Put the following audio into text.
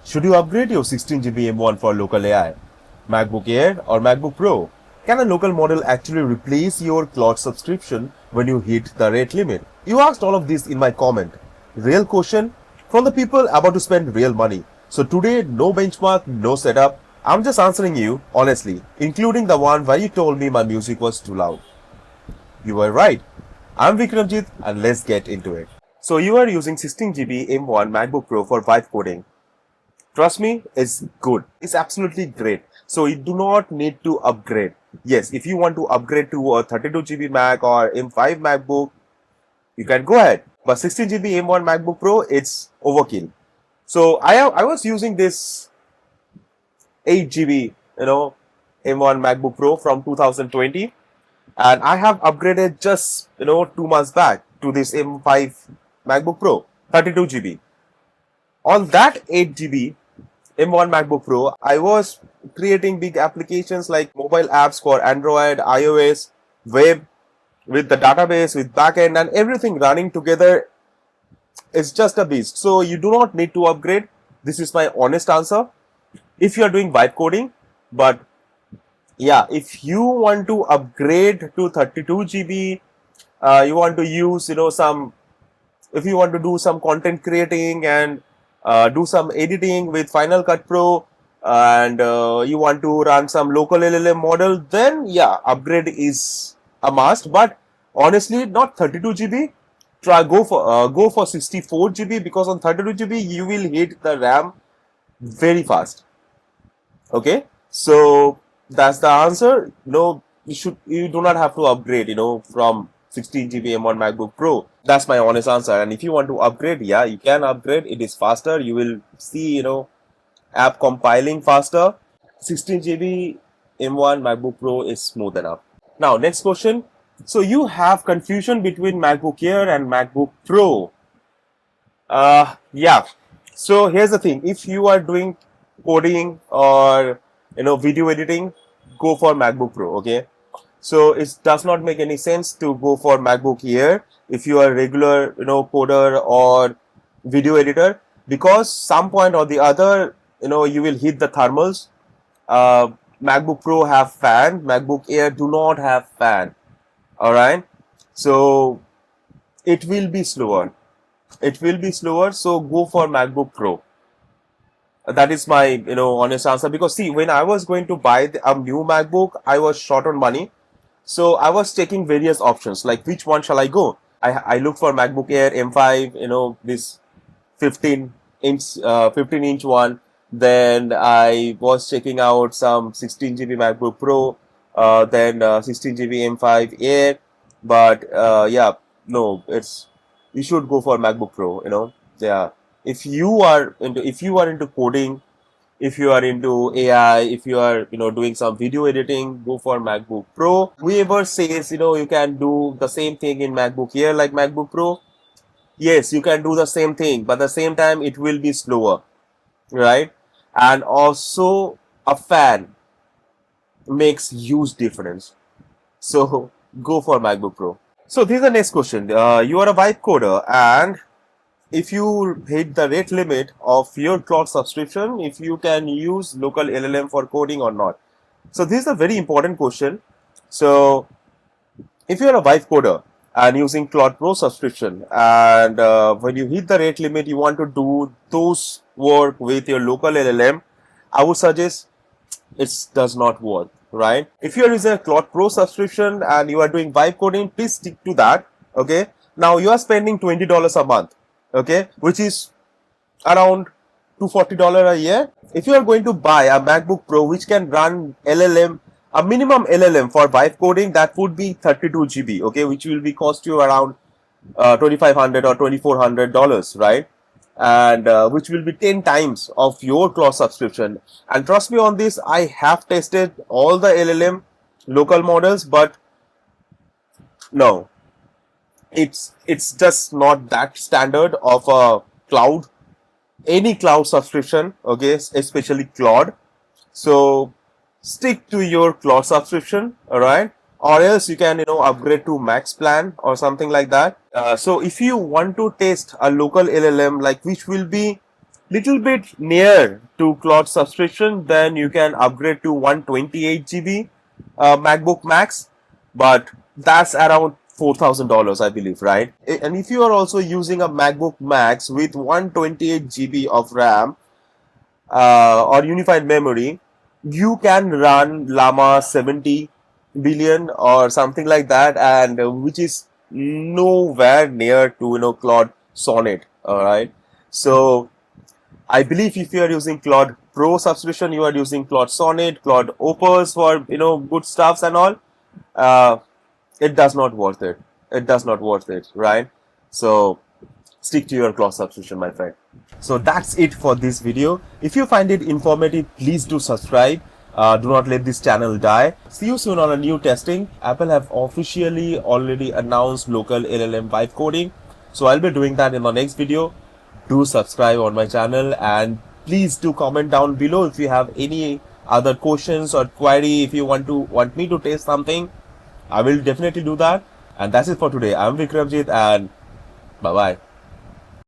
Should you upgrade your 16GB M1 for local AI, MacBook Air or MacBook Pro? Can a local model actually replace your Claude subscription when you hit the rate limit? You asked all of this in my comment. Real question from the people about to spend real money. So today, no benchmark, no setup. I'm just answering you honestly, including the one where you told me my music was too loud. You were right. I'm Vikramjit and let's get into it. So you are using 16GB M1 MacBook Pro for vibe coding. Trust me, it's good. It's absolutely great. So you do not need to upgrade. Yes, if you want to upgrade to a 32GB Mac or M5 MacBook, you can go ahead. But 16GB M1 MacBook Pro, it's overkill. So I was using this 8GB, M1 MacBook Pro from 2020, and I have upgraded just 2 months back to this M5 MacBook Pro 32GB. On that 8GB M1 MacBook Pro, I was creating big applications like mobile apps for Android, iOS, web, with the database, with backend, and everything running together is just a beast. So you do not need to upgrade. This is my honest answer. If you are doing vibe coding, but yeah, if you want to upgrade to 32GB, you want to use, if you want to do some content creating and do some editing with Final Cut Pro, and you want to run some local LLM model, then yeah, upgrade is a must. But honestly, not 32GB. Go for 64GB, because on 32GB you will hit the RAM very fast. Okay, so that's the answer. No, you do not have to upgrade, from 16GB M1 MacBook Pro. That's my honest answer. And if you want to upgrade, yeah, you can upgrade. It is faster. You will see, app compiling faster. 16GB M1 MacBook Pro is smooth enough. Now, next question. So you have confusion between MacBook Air and MacBook Pro. Yeah. So here's the thing. If you are doing coding or, video editing, go for MacBook Pro. Okay. So it does not make any sense to go for MacBook Air if you are a regular, coder or video editor, because some point or the other, you will hit the thermals. MacBook Pro have fan, MacBook Air do not have fan. All right. So it will be slower. It will be slower. So go for MacBook Pro. That is my, honest answer. Because see, when I was going to buy a new MacBook, I was short on money. So I was checking various options, like which one shall I go? I looked for MacBook Air M5, this 15-inch one. Then I was checking out some 16GB MacBook Pro, then 16GB M5 Air. But yeah, no, you should go for MacBook Pro. Yeah, if you are into coding, if you are into AI, if you are, doing some video editing, go for MacBook Pro. Whoever says, you can do the same thing in MacBook Air like MacBook Pro, yes, you can do the same thing, but at the same time, it will be slower, right? And also, a fan makes huge difference. So, go for MacBook Pro. So, this is the next question. You are a vibe coder, and if you hit the rate limit of your Claude subscription, if you can use local LLM for coding or not. So this is a very important question. So if you are a vibe coder and using Claude Pro subscription, and when you hit the rate limit, you want to do those work with your local LLM, I would suggest it does not work, right? If you are using a Claude Pro subscription and you are doing vibe coding, please stick to that. Okay. Now you are spending $20 a month. Okay, which is around $240 a year. If you are going to buy a MacBook Pro which can run LLM, a minimum LLM for vibe coding, that would be 32GB, okay, which will be cost you around $2,500 or $2,400, right? And which will be 10 times of your Claude subscription. And trust me on this, I have tested all the LLM local models, but no. It's just not that standard of a cloud, any cloud subscription, okay, especially Claude. So stick to your Claude subscription, all right, or else you can upgrade to Max plan or something like that. So if you want to test a local LLM, like which will be little bit near to Claude subscription, then you can upgrade to 128 GB MacBook Max, but that's around $4,000, I believe, right? And if you are also using a MacBook Max with 128 GB of RAM or unified memory, you can run Llama 70 billion or something like that, and which is nowhere near to Claude Sonnet. All right, so I believe if you are using Claude Pro subscription, you are using Claude Sonnet, Claude Opus for good stuffs and all. It does not worth it. It does not worth it, right? So stick to your Claude subscription, my friend. So that's it for this video. If you find it informative, please do subscribe. Do not let this channel die. See you soon on a new testing. Apple have officially already announced local LLM vibe coding. So I'll be doing that in the next video. Do subscribe on my channel and please do comment down below if you have any other questions or query. If you want me to test something, I will definitely do that. And that's it for today. I'm Vikramjit and bye bye.